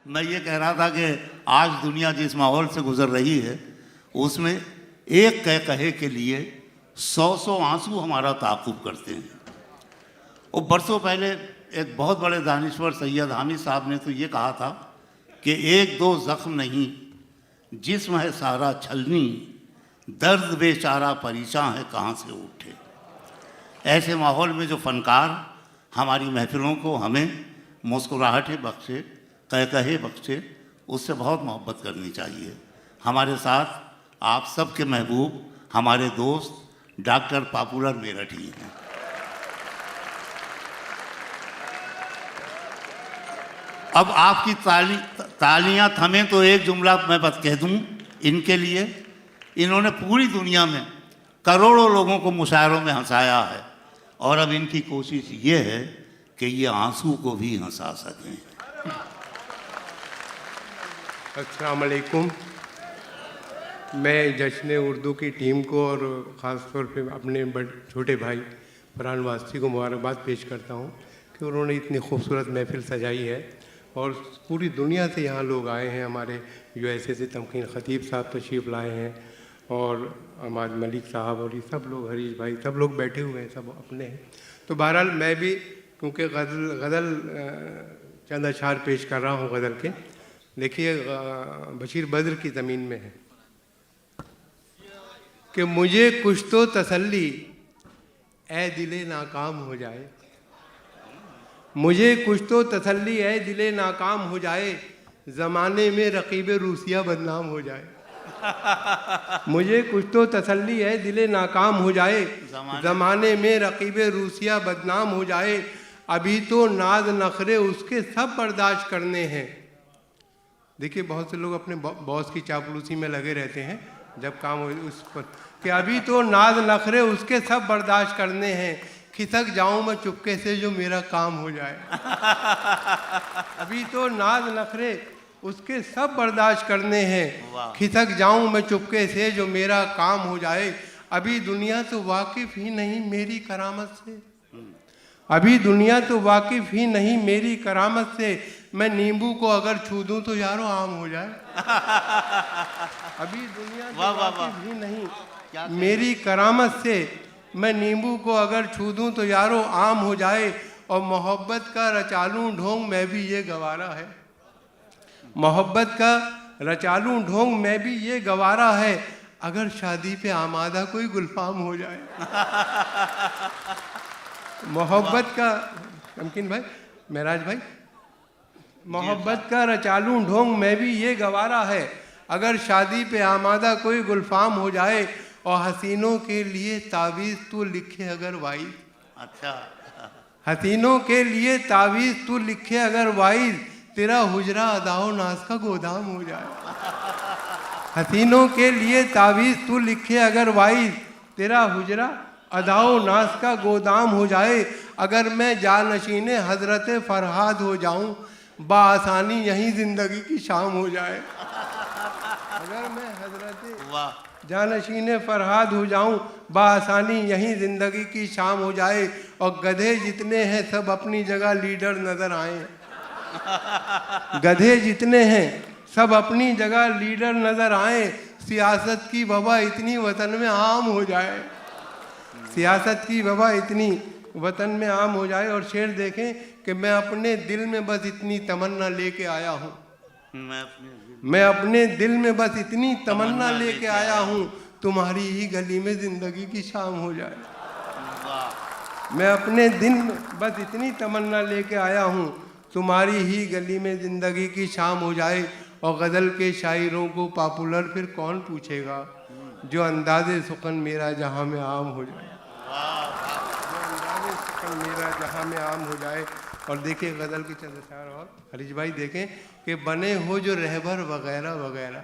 मैं ये कह रहा था कि आज दुनिया जिस माहौल से गुजर रही है उसमें एक कहे के लिए 100 आंसू हमारा ताक़ुब करते हैं। और बरसों पहले एक बहुत बड़े दानिश्वर सैयद हामिद साहब ने तो ये कहा था कि एक दो ज़ख्म नहीं जिस्म है सारा छलनी, दर्द बेचारा परेशान है कहाँ से उठे। ऐसे माहौल में जो फ़नकार हमारी महफिलों को हमें मुस्कुराहटें बख्शे, कहे बख्शे, उससे बहुत मोहब्बत करनी चाहिए। हमारे साथ आप सबके महबूब हमारे दोस्त डॉक्टर पॉपुलर मेरठ ही हैं। अब आपकी तालियां थमें तो एक जुमला मैं बस कह दूं इनके लिए। इन्होंने पूरी दुनिया में करोड़ों लोगों को मुशायरों में हंसाया है और अब इनकी कोशिश ये है कि ये आंसू को भी हंसा सकें। अस्सलाम वालेकुम। मैं जश्न उर्दू की टीम को और ख़ास तौर पे अपने छोटे भाई फरहान वास्ती को मुबारकबाद पेश करता हूँ कि उन्होंने इतनी खूबसूरत महफिल सजाई है और पूरी दुनिया से यहाँ लोग आए हैं। हमारे यूएसए से तमकीन ख़तीब साहब तशरीफ़ लाए हैं और अमाद मलिक साहब और ये सब लोग, हरीश भाई, सब लोग बैठे हुए हैं, सब अपने हैं। तो बहरहाल मैं भी क्योंकि गज़ल चंद अशार पेश कर रहा हूँ गज़ल के। देखिए बशीर बद्र की ज़मीन में है कि मुझे कुछ तो तसल्ली ए दिले नाकाम हो जाए, मुझे कुछ तो तसल्ली ए दिले नाकाम हो जाए, ज़माने में रकीब रूसिया बदनाम हो जाए। मुझे कुछ तो तसल्ली है दिले नाकाम हो जाए, ज़माने में रकीब रूसिया बदनाम हो जाए। अभी तो नाज नखरे उसके सब बर्दाश्त करने हैं। देखिए बहुत से लोग अपने बॉस की चापलूसी में लगे रहते हैं जब काम हो उस पर, कि अभी तो नाज नखरे उसके सब बर्दाश्त करने हैं, खिसक जाऊं मैं चुपके से जो मेरा काम हो जाए। अभी तो नाज नखरे उसके सब बर्दाश्त करने हैं, खिसक जाऊं मैं चुपके से जो मेरा काम हो जाए। अभी दुनिया तो वाकिफ़ ही नहीं मेरी करामत से, अभी दुनिया तो वाकिफ़ ही नहीं मेरी करामत से, मैं नींबू को अगर छू दूं तो यारों आम हो जाए। अभी दुनिया तो वाकिफ़ ही नहीं मेरी करामत से, मैं नींबू को अगर छू दूं तो यारों आम हो जाए। और मोहब्बत का रचालूं ढोंग मैं भी ये गवारा है, मोहब्बत का रचालूं ढोंग मैं भी ये गवारा है, अगर शादी पे आमादा कोई गुलफाम हो जाए। मोहब्बत का तमकीन भाई, महराज भाई, मोहब्बत का रचालूं ढोंग मैं भी ये गवारा है, अगर शादी पे आमादा कोई गुलफाम हो जाए। और हसीनों के लिए तावीज़ तू लिखे अगर वाइज, अच्छा, हसीनों के लिए तावीज़ तू लिखे अगर वाइज, तेरा हुजरा अदाओ नाज का गोदाम हो जाए। हसीनों के लिए तावीज़ तू लिखे अगर वाइज, तेरा हुजरा अदाओ नाज का गोदाम हो जाए। अगर मैं जानशीने हजरत फरहाद हो जाऊं, बाआसानी यहीं ज़िंदगी की शाम हो जाए। अगर मैं हजरत जानशीने फरहाद हो जाऊं, बाआसानी यहीं ज़िंदगी की शाम हो जाए। और गधे जितने हैं सब अपनी जगह लीडर नज़र आए, गधे जितने हैं सब अपनी जगह लीडर नज़र आए। सियासत की वबा इतनी वतन में आम हो जाए, सियासत की वबा इतनी वतन में आम हो जाए। और शेर देखें कि मैं अपने दिल में बस इतनी तमन्ना लेके आया हूँ, मैं अपने दिल में बस इतनी तमन्ना लेके आया हूँ, तुम्हारी ही गली में ज़िंदगी की शाम हो जाए। मैं अपने दिल में बस इतनी तमन्ना लेके आया हूँ, तुम्हारी ही गली में ज़िंदगी की शाम हो जाए। और गज़ल के शायरों को पॉपुलर फिर कौन पूछेगा, जो अंदाज़े सुखन मेरा जहाँ में आम हो जाए, जो अंदाज़े सुखन मेरा जहाँ में आम हो जाए। और देखिए गज़ल की चंद अशार और हरीश भाई देखें कि बने हो जो रहबर वगैरह वगैरह,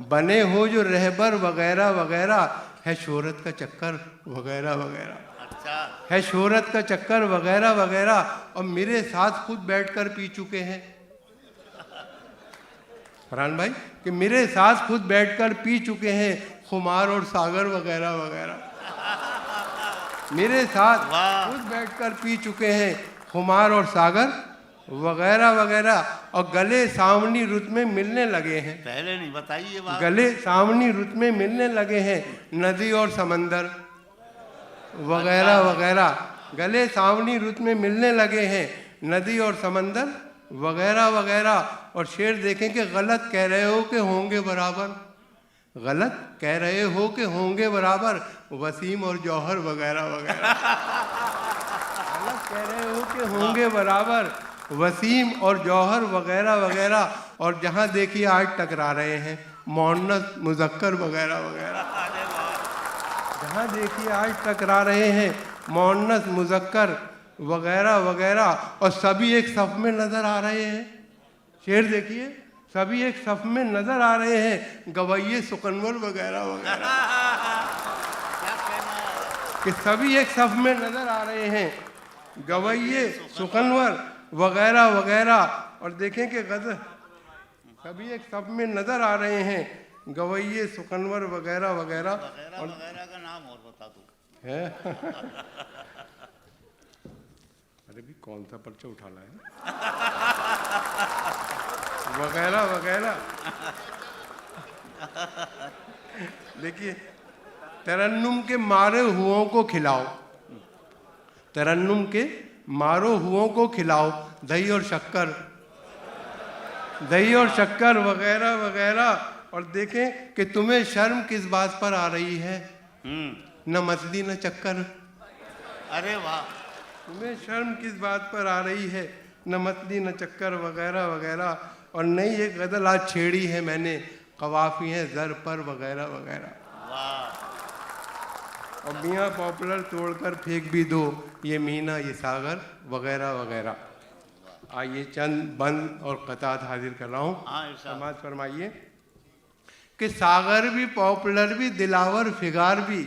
बने हो जो रहबर वगैरह वगैरह, है शोहरत का चक्कर वगैरह वगैरह, अच्छा, है शोहरत का चक्कर वगैरह वगैरह। और मेरे साथ खुद बैठकर पी चुके हैं फरहान भाई, कि मेरे साथ खुद बैठकर पी चुके हैं खुमार और सागर वगैरह वगैरह, मेरे साथ खुद बैठकर पी चुके हैं खुमार और सागर वगैरह वगैरह, और गले सावनी रुत में मिलने लगे हैं। पहले नहीं बताइए बात। गले सावनी रुत में मिलने लगे हैं नदी और समंदर, वगैरह वगैरह। गले सावनी रुत में मिलने लगे हैं नदी और समंदर, वगैरह वगैरह। और शेर देखें कि गलत कह रहे हो कि होंगे बराबर, गलत कह रहे हो कि होंगे बराबर, वसीम और जौहर वगैरह वगैरह। गलत कह रहे हो कि होंगे बराबर, वसीम और जौहर वगैरह वगैरह। और जहाँ देखिए आज टकरा रहे हैं मोहन्नस मुजक्कर वगैरह वगैरह, जहाँ देखिए आज टकरा रहे हैं मोहन्नस मुजक्कर वगैरह वगैरह। और सभी एक सफ में नजर आ रहे हैं। शेर देखिए, सभी एक सफ में नजर आ रहे हैं गवैये सुकनवर वगैरह वगैरह, कि सभी एक सफ में नजर आ रहे हैं गवैये सुकनवर वगैरह वगैरह। और देखें कि गजल, सभी एक सफ में नजर आ रहे हैं गवैये सुकनवर वगैरह वगैरह। और वगैरह का नाम और बता दो है। अरे भी कौन सा पर्चा उठाना है, वगैरह वगैरह। देखिए, तरन्नुम के मारे हुओं को खिलाओ, तरन्नुम के मारो हुओं को खिलाओ दही और शक्कर, दही और शक्कर वगैरह वगैरह। और देखें कि तुम्हें शर्म किस बात पर आ रही है, न मछली न चक्कर। अरे वाह, तुम्हें शर्म किस बात पर आ रही है, न मछली न चक्कर वगैरह वगैरह। और नई एक गजल आज छेड़ी है मैंने, कवाफी है जर पर वगैरह वगैरह। और मियाँ पॉपुलर तोड़कर फेंक भी दो, ये मीना ये सागर वगैरह वगैरह। आइए चंद बंद और कतात हाजिर कर रहा हूँ। समाज फरमाइए कि सागर भी पॉपुलर भी दिलावर फिगार भी,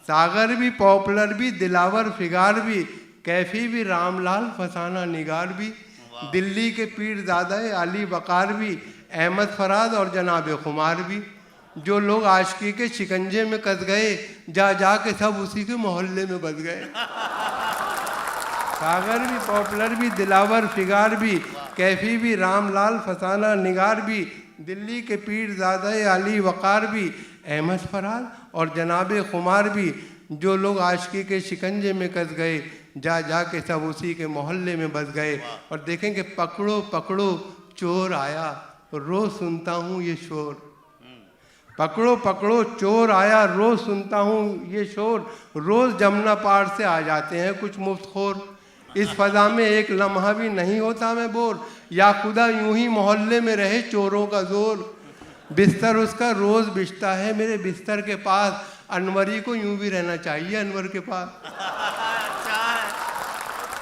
सागर भी पॉपुलर भी दिलावर फिगार भी, कैफी भी रामलाल फसाना निगार भी, दिल्ली के पीरज़ादा अली वकार भी, अहमद फराज और जनाब खुमार भी। जो लोग आशिकी के शिकंजे में कस गए, जा जा के सब उसी के मोहल्ले में बस गए। सागर भी पॉपुलर भी दिलावर फिगार भी, कैफी भी रामलाल फसाना निगार भी, दिल्ली के पीरज़ादा अली वकार भी, अहमद फराज और जनाब खुमार भी। जो लोग आशिकी के शिकंजे में कस गए, जा जा के सब उसी के मोहल्ले में बस गए। और देखेंगे पकड़ो पकड़ो चोर आया, रोज सुनता हूँ ये शोर, पकड़ो पकड़ो चोर आया, रोज सुनता हूँ ये शोर। रोज जमुना पार से आ जाते हैं कुछ मुफ्तखोर, इस फजा में एक लम्हा भी नहीं होता मैं बोर। या खुदा यूं ही मोहल्ले में रहे चोरों का जोर, बिस्तर उसका रोज बिछता है मेरे बिस्तर के पास, अनवरी को यूं भी रहना चाहिए अनवर के पास।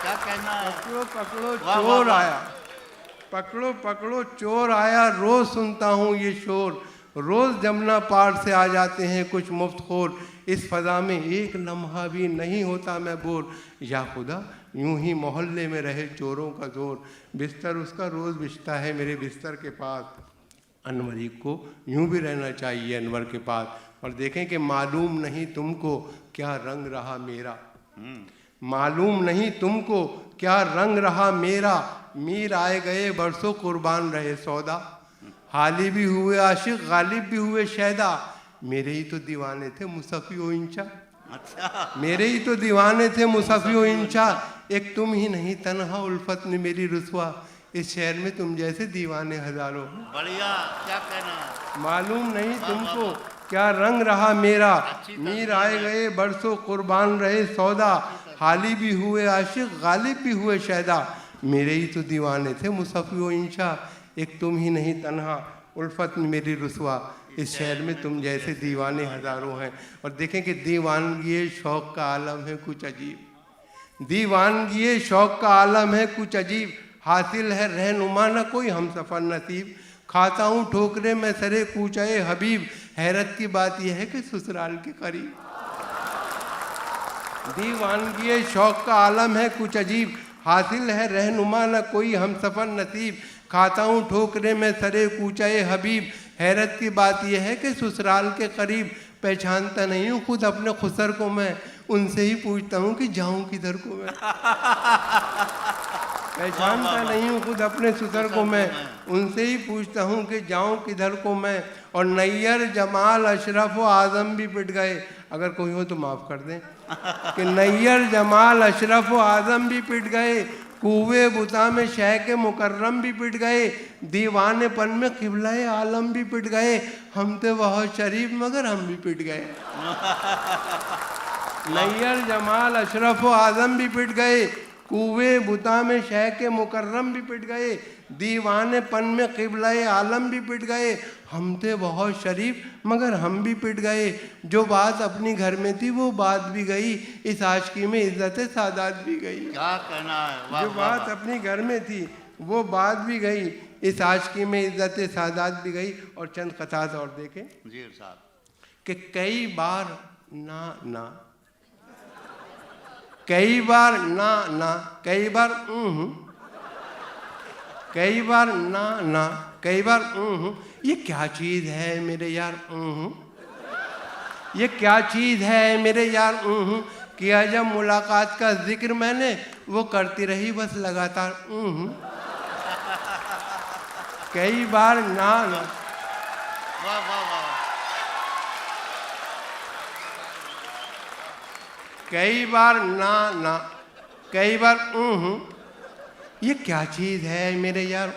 क्या कहना है? पकड़ो पकड़ो चोर आया, पकड़ो पकड़ो चोर आया, रोज सुनता हूँ ये शोर। रोज जमुना पार से आ जाते हैं कुछ मुफ्तखोर, इस फजा में एक लम्हा भी नहीं होता मैं बोर। या खुदा यूं ही मोहल्ले में रहे चोरों का जोर, बिस्तर उसका रोज बिछता है मेरे बिस्तर के पास, अनवरी को यूं भी रहना चाहिए अनवर के पास। और देखें कि मालूम नहीं तुमको क्या रंग रहा मेरा, मालूम नहीं तुमको क्या रंग रहा मेरा, मीर आए गए बरसों कुर्बान रहे सौदा, हाली भी हुए आशिक गालिब भी हुए शैदा, मेरे ही तो दीवाने थे मुसफ़ी ओ इंचा। अच्छा, मेरे ही तो दीवाने थे मुसफ़ी ओ इंचा, एक तुम ही नहीं तन्हा उल्फत ने मेरी रुसवा, इस शहर में तुम जैसे दीवाने हजारों। बढ़िया, क्या कहना है? मालूम नहीं तुमको क्या रंग रहा मेरा, मीर आए गए बरसों कुर्बान रहे सौदा, हाली भी हुए आशिक गालिब भी हुए शैदा, मेरे ही तो दीवाने थे मुसफ़ी ओ इंशा, एक तुम ही नहीं तन्हा उल्फत में मेरी रुसवा, इस शहर में तुम जैसे दीवाने हजारों हैं। और देखें कि दीवानगी शौक़ का आलम है कुछ अजीब, दीवानगी शौक़ का आलम है कुछ अजीब, हासिल है रहनुमा न कोई हम सफ़र नसीब, खाता हूँ ठोकरे में सरे कूचाए हबीब, हैरत की बात यह है कि ससुराल के करीब। दीवानगी शौक़ का आलम है कुछ अजीब, हासिल है रहनुमा न कोई हम सफ़र नसीब, खाता हूँ ठोकरे में सरे कूचाए हबीब, हैरत की बात यह है कि ससुराल के करीब, पहचानता नहीं हूँ खुद अपने खुसर को मैं, उनसे ही पूछता हूँ कि जाऊँ किधर को मैं। पहचानता नहीं हूँ खुद अपने सुतर को मैं, उनसे ही पूछता हूँ कि जाऊँ किधर को मैं। और नैयर जमाल अशरफ व आजम भी पिट गए, अगर कोई हो तो माफ़ कर दें, कि नैयर जमाल अशरफ व आजम भी पिट गए, कुए बुता में शेख मुकर्रम भी पिट गए, दीवानेपन में क़िबला आलम भी पिट गए, हम थे बहुत शरीफ मगर हम भी पिट गए। नैयर जमाल अशरफ व आजम भी पिट गए, कुए बुता में शेख मुकर्रम भी पिट गए, दीवानेपन में क़िबला आलम भी पिट गए, हम थे बहुत शरीफ मगर हम भी पिट गए। जो बात अपनी घर में थी वो बात भी गई, इस आशिकी में इज्जत सादात भी गई। क्या कहना है। जो बात अपनी घर में थी वो बात भी गई, इस आशिकी में इज्जत सादात भी गई। और चंद क़तात और देखें जी साहब, कि कई बार ना, कई बार ना, कई बार कई बार ना, कई बार ये क्या चीज़ है मेरे यार, ये क्या चीज़ है मेरे यार, किया जब मुलाकात का जिक्र मैंने, वो करती रही बस लगातार कई बार ना। वाह वाह वाह। कई बार ना, कई बार ये क्या चीज़ है मेरे यार,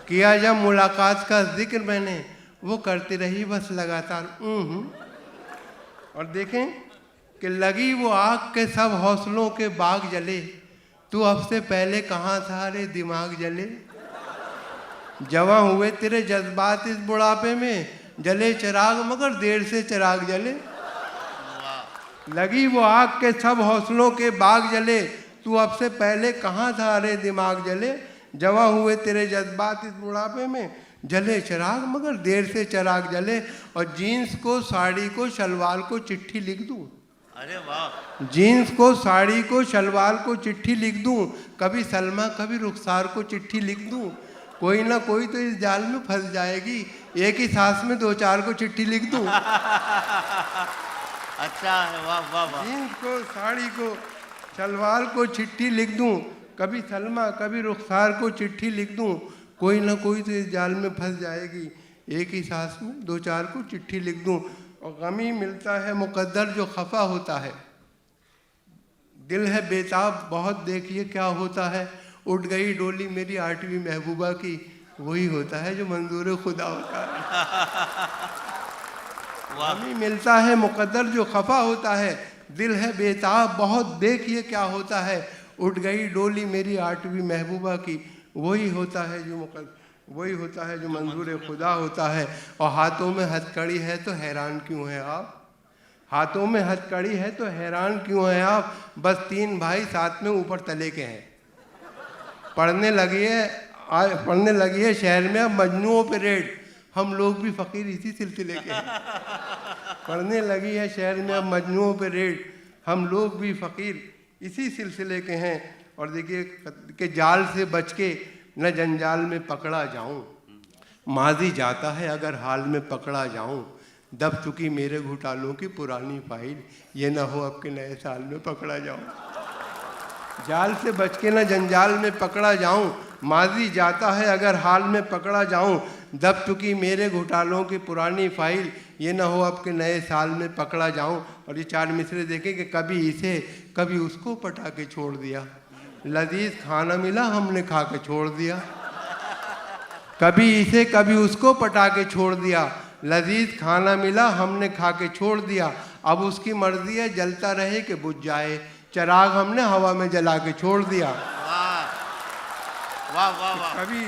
किया जब मुलाकात का जिक्र मैंने, वो करती रही बस लगातार और देखें कि लगी वो आग के सब हौसलों के बाग जले, तू अब से पहले कहाँ था रे दिमाग जले, जवां हुए तेरे जज्बात इस बुढ़ापे में, जले चिराग मगर देर से चिराग जले। लगी वो आग के सब हौसलों के बाग जले, तू अब से पहले कहाँ था रे दिमाग जले, जवां हुए तेरे जज्बात इस बुढ़ापे में, जले चिराग मगर देर से चिराग जले। और जीन्स को साड़ी को शलवार को चिट्ठी लिख दूँ, अरे वाह। जीन्स को साड़ी को शलवार को चिट्ठी लिख दूँ, कभी सलमा कभी रुखसार को चिट्ठी लिख दूँ, कोई ना कोई तो इस जाल में फंस जाएगी, एक ही सांस में दो चार को चिट्ठी लिख दूँ। अच्छा है, वाह वाह वाह। जीन्स को साड़ी को शलवार को चिट्ठी लिख दूँ, कभी सलमा कभी रुखसार को चिट्ठी लिख दूँ, कोई ना कोई तो इस जाल में फंस जाएगी, एक ही सांस में दो चार को चिट्ठी लिख दूँ। और गमी मिलता है मुकद्दर जो खफा होता है, दिल है बेताब बहुत देखिए क्या होता है, उठ गई डोली मेरी 8वीं महबूबा की, वही होता है जो मंजूर खुदा होता है। गमी मिलता है मुकद्दर जो खफा होता है, दिल है बेताब बहुत देखिए क्या होता है, उठ गई डोली मेरी 8वीं महबूबा की, वही होता है जो वही होता है जो मंजूर खुदा होता है। और हाथों में हथकड़ी है तो हैरान क्यों हैं आप, हाथों में हथकड़ी है तो हैरान क्यों हैं आप, बस 3 भाई साथ में ऊपर तले के हैं, पढ़ने लगी है शहर में अब मजनुओं पे रेड, हम लोग भी फ़कीर इसी सिलसिले के हैं। पढ़ने लगी है शहर में अब मजनुओं पे रेड, हम लोग भी फ़कीर इसी सिलसिले के हैं। और देखिए कि जाल से बच के न जंजाल में पकड़ा जाऊं, माजी जाता है अगर हाल में पकड़ा जाऊं, दब चुकी मेरे घोटालों की पुरानी फाइल, ये ना हो अब के नए साल में पकड़ा जाऊं। जाल से बच के न जंजाल में पकड़ा जाऊं, माजी जाता है अगर हाल में पकड़ा जाऊं, दब चुकी मेरे घोटालों की पुरानी फाइल, ये ना हो अब के नए साल में पकड़ा जाऊं। और ये 4 मिसरे देखें कि कभी इसे कभी उसको पटा के छोड़ दिया, लजीज खाना मिला हमने खा के छोड़ दिया, कभी इसे कभी उसको पटा के छोड़ दिया, लजीज खाना मिला हमने खा के छोड़ दिया, अब उसकी मर्जी है जलता रहे कि बुझ जाए, चिराग हमने हवा में जला के छोड़ दिया। वाह वाह वाह। कभी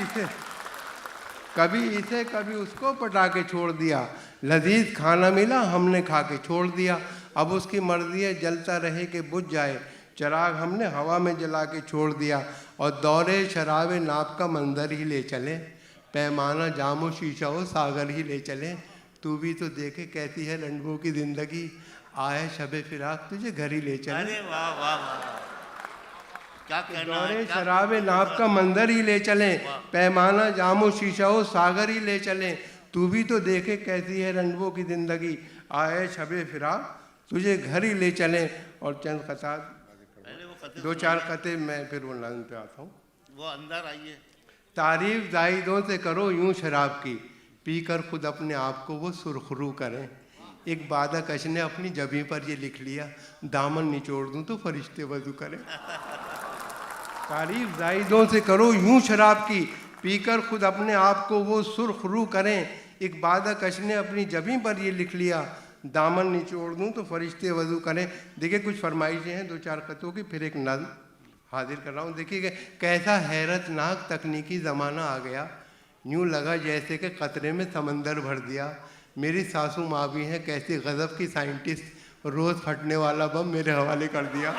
इसे कभी उसको पटा के छोड़ दिया, लजीज खाना मिला हमने खा के छोड़ दिया, अब उसकी मर्जी है जलता रहे कि बुझ जाए, चिराग हमने हवा में जला के छोड़ दिया। और दौरे शराबे नाप का मंजर ही ले चले, पैमाना जामो शीशा हो सागर ही ले चले, तू भी तो देखे कैसी है लंडवों की ज़िंदगी, आए शबे फिराक तुझे घर ही ले चले। अरे वाह वाह वाह। क्या कहना है, दौरे शराबे नाप का मंजर ही ले चले, पैमाना जामो शीशा हो सागर ही ले चले, तू भी तो देखे कैसी है रंडवों की ज़िंदगी, आए शबे फिराक तुझे घर ही ले चले। और चंद क़तात दो चार कते मैं फिर वो नज़्म पे आता हूँ। वो अंदर आइए। तारीफ जाहिदों से करो यूं शराब की, पीकर खुद अपने आप को वो सुरखरू करें। एक बादकश ने अपनी जबी पर ये लिख लिया, दामन निचोड़ दूं तो फरिश्ते वजू करें। तारीफ जाहिदों से करो यूं शराब की, पीकर खुद अपने आप को वो सुरखरू करें। एक बादकश ने अपनी जबी पर ये लिख लिया, दामन निचोड़ दूं तो फरिश्ते वजू करें। देखिए कुछ फरमाइशें हैं दो चार कतों की, फिर एक नज़्म हाजिर कर रहा हूँ। देखिए कैसा हैरतनाक तकनीकी ज़माना आ गया, यूँ लगा जैसे कि कतरे में समंदर भर दिया। मेरी सासू माँ भी हैं कैसी गज़ब की साइंटिस्ट, रोज़ फटने वाला बम मेरे हवाले कर दिया।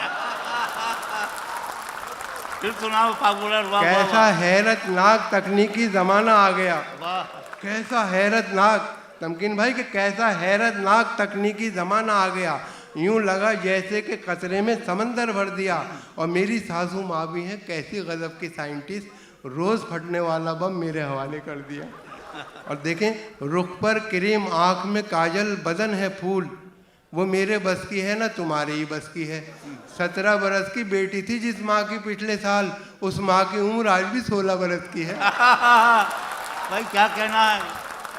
फिर सुनाओ पॉपुलर। वाह कैसा हैरतनाक तकनीकी ज़माना आ गया, वाह। कैसा हैरतनाक, तमकीन भाई कि कैसा हैरतनाक तकनीकी ज़माना आ गया, यूँ लगा जैसे कि कचरे में समंदर भर दिया। और मेरी सासू माँ भी हैं कैसी गज़ब की साइंटिस्ट, रोज़ फटने वाला बम मेरे हवाले कर दिया। और देखें रुख पर क्रीम, आँख में काजल, बदन है फूल, वो मेरे बस की है ना तुम्हारे ही बस की है। 17 बरस की बेटी थी जिस माँ की पिछले साल, उस माँ की उम्र आज भी 16 बरस की है। भाई क्या कहना है,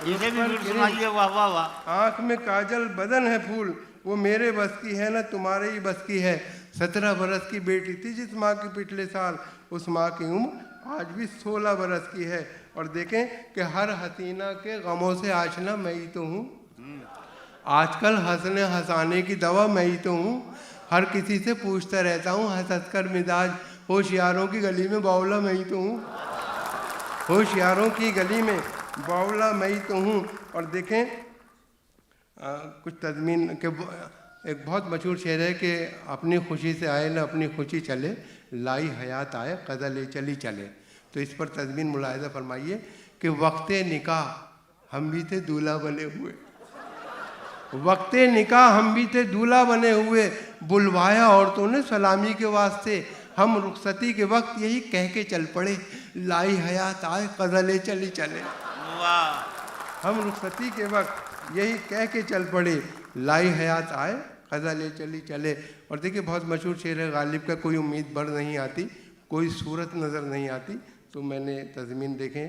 इसे भी फिर सुनाइए। वाह वाह वाह। आँख में काजल, बदन है फूल, वो मेरे बस की है ना तुम्हारे ही बस की है। 17 बरस की बेटी थी जिस माँ की पिछले साल, उस माँ की उम्र आज भी 16 बरस की है। और देखें कि हर हसीना के गमों से आशना मैं ही तो हूँ, आजकल हंसने हंसाने की दवा मैं ही तो हूँ। हर किसी से पूछता रहता हूँ हंस हंस कर मिजाज, होशियारों की गली में बावला मैं ही तो हूँ, होशियारों की गली में बावला मैं ही तो हूँ। और देखें कुछ तज़मीन के एक बहुत मशहूर शेर है कि अपनी खुशी से आए न अपनी खुशी चले, लाई हयात आए कज़ा ले चली चले। तो इस पर तज़मीन मुलाहिज़ा फरमाइए कि वक्ते निकाह हम भी थे दूल्हा बने हुए, वक्ते निकाह हम भी थे दूल्हा बने हुए, बुलवाया औरतों ने सलामी के वास्ते, हम रुखसती के वक्त यही कह के चल पड़े, लाई हयात आए कज़ा ले चली चले। वाह। हम रुखसती के वक्त यही कह के चल पड़े, लाई हयात आए कज़ा ले चली चले। और देखिए बहुत मशहूर शेर है गालिब का, कोई उम्मीद बढ़ नहीं आती, कोई सूरत नज़र नहीं आती। तो मैंने तज़मीन देखें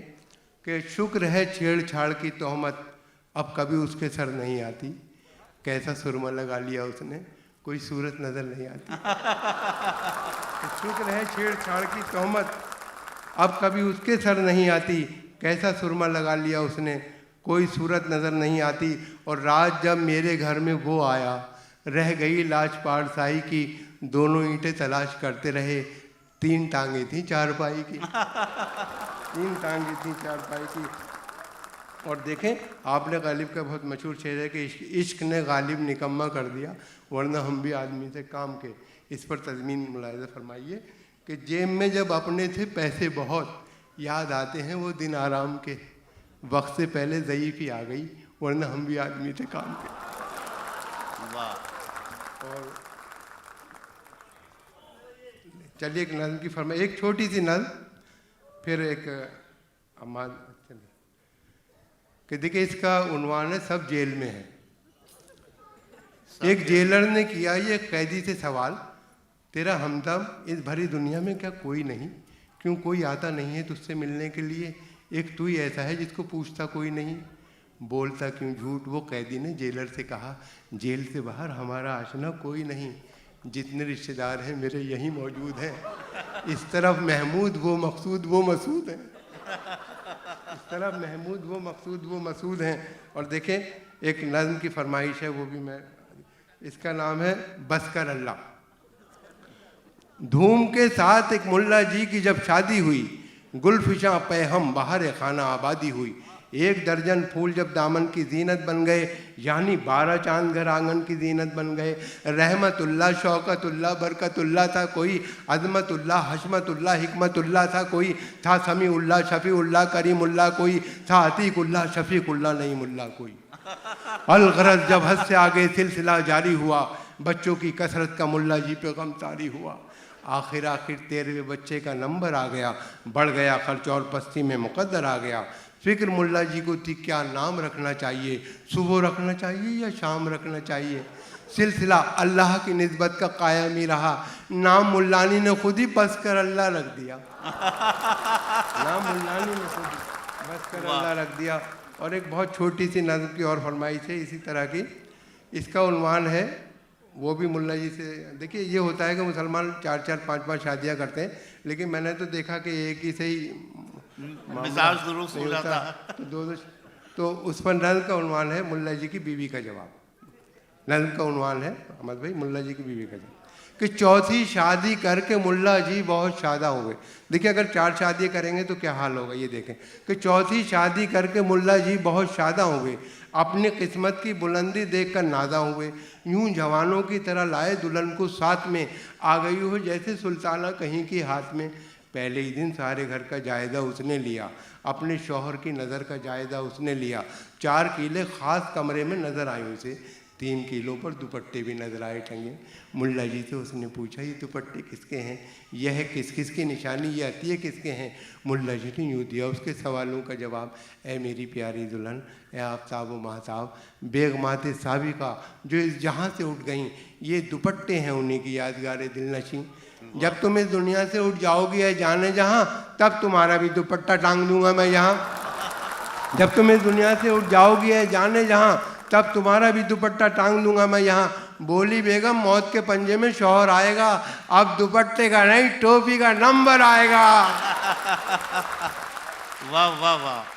कि शुक्र है छेड़छाड़ की तोहमत अब कभी उसके सर नहीं आती, कैसा सुरमा लगा लिया उसने, कोई सूरत नज़र नहीं आती। तो शुक्र है छेड़छाड़ की तोहमत अब कभी उसके सर नहीं आती, कैसा सुरमा लगा लिया उसने, कोई सूरत नज़र नहीं आती। और रात जब मेरे घर में वो आया, रह गई लाश पारसाई की, दोनों ईंटें तलाश करते रहे, 3 टांगे थी चारपाई की, 3 टांगे थी चारपाई की। और देखें आपने गालिब का बहुत मशहूर शेर है कि इश्क ने गालिब निकम्मा कर दिया, वरना हम भी आदमी से काम के। इस पर तज़मीन मुलाहिज़ा फरमाइए कि जेब में जब अपने थे पैसे बहुत, याद आते हैं वो दिन आराम के, वक्त से पहले ज़ईफ़ी आ गई, वरना हम भी आदमी थे काम के। वाह। और चलिए एक नज़्म की फरमाइए, एक छोटी सी नज़्म, फिर एक अमाल। कि देखिए इसका उन्वान है सब जेल में है। एक जेलर ने किया ये कैदी से सवाल, तेरा हमदम इस भरी दुनिया में क्या कोई नहीं, क्यों कोई आता नहीं है तुझसे मिलने के लिए, एक तू ही ऐसा है जिसको पूछता कोई नहीं, बोलता क्यों झूठ। वो कैदी ने जेलर से कहा, जेल से बाहर हमारा आशना कोई नहीं, जितने रिश्तेदार हैं मेरे यहीं मौजूद हैं, इस तरफ महमूद वो मकसूद वो मसूद हैं, इस तरफ महमूद वो मकसूद वो मसूद हैं। और देखें एक नज़्म की फरमाइश है, वो भी मैं, इसका नाम है बस कर अल्लाह। धूम के साथ एक मुल्ला जी की जब शादी हुई, गुलफिशा पैहम बाहर खाना आबादी हुई, 1 दर्जन फूल जब दामन की जीनत बन गए, यानी 12 चांद घर आंगन की जीनत बन गए। रहमतुल्लाह शौकतुल्लाह बरकतुल्लाह था कोई, अज़मतुल्लाह हशमतुल्लाह हिकमतुल्लाह था कोई, था समीउल्लाह शफीउल्लाह करीमुल्लाह कोई, था अतीकुल्लाह शफीकुल्लाह नहीं मुल्ला कोई। अलगरज जब हद से आगे सिलसिला जारी हुआ, बच्चों की कसरत का मुल्ला जी पे गम तारी हुआ, आखिर 13वें बच्चे का नंबर आ गया, बढ़ गया खर्च और पस्ती में मुकद्दर आ गया। फिक्र मुल्ला जी को थी क्या नाम रखना चाहिए, सुबह रखना चाहिए या शाम रखना चाहिए, सिलसिला अल्लाह की निस्बत का कायम ही रहा। नाम मुल्लानी ने खुद ही बस कर अल्लाह रख दिया। नाम मुल्लानी ने खुद ही बस कर अल्लाह रख दिया। और एक बहुत छोटी सी नज़्म की और फरमाइश है इसी तरह की, इसका उन्वान है, वो भी मुल्ला जी से। देखिए ये होता है कि मुसलमान 4-4 5-5 शादियाँ करते हैं, लेकिन मैंने तो देखा कि एक ही से ही मिजाज दुरुस्त हो जाता है। तो उस पर नज़्म का उन्वान है मुल्ला जी की बीवी का जवाब। नज़्म का उन्वान है अहमद भाई मुल्ला जी की बीवी का जवाब कि चौथी शादी करके मुल्ला जी बहुत शादा हो गए। देखिए अगर 4 शादी करेंगे तो क्या हाल होगा, ये देखें कि चौथी शादी करके मुल्ला जी बहुत शादा हो गए। अपनी किस्मत की बुलंदी देखकर नादा हुए। यूं जवानों की तरह लाए दुल्हन को साथ में, आ गई हो जैसे सुल्ताना कहीं की हाथ में। पहले ही दिन सारे घर का जायज़ा उसने लिया, अपने शौहर की नज़र का जायज़ा उसने लिया। 4 किले ख़ास कमरे में नज़र आए उसे, 3 किलों पर दुपट्टे भी नजर आए टंगे। मुल्ला जी से उसने पूछा ये दुपट्टे किसके हैं, यह किस किस की निशानी, ये अतिये किसके हैं। मुल्ला जी ने यूँ दिया उसके सवालों का जवाब, ए मेरी प्यारी दुल्हन, ए आफ्ताब व महताब, बेगमात साबिका जो इस जहाँ से उठ गईं, ये दुपट्टे हैं उन्हीं की यादगार दिलनशीं। जब तुम इस दुनिया से उठ जाओगी है जाने जहाँ, तब तुम्हारा भी दुपट्टा टांग दूंगा मैं यहाँ। जब तुम इस दुनिया से उठ जाओगी है जाने जहाँ, तब तुम्हारा भी दुपट्टा टांग दूंगा मैं यहाँ। बोली बेगम मौत के पंजे में शौहर आएगा, अब दुपट्टे का नहीं टोपी का नंबर आएगा। वाह वाह वाह।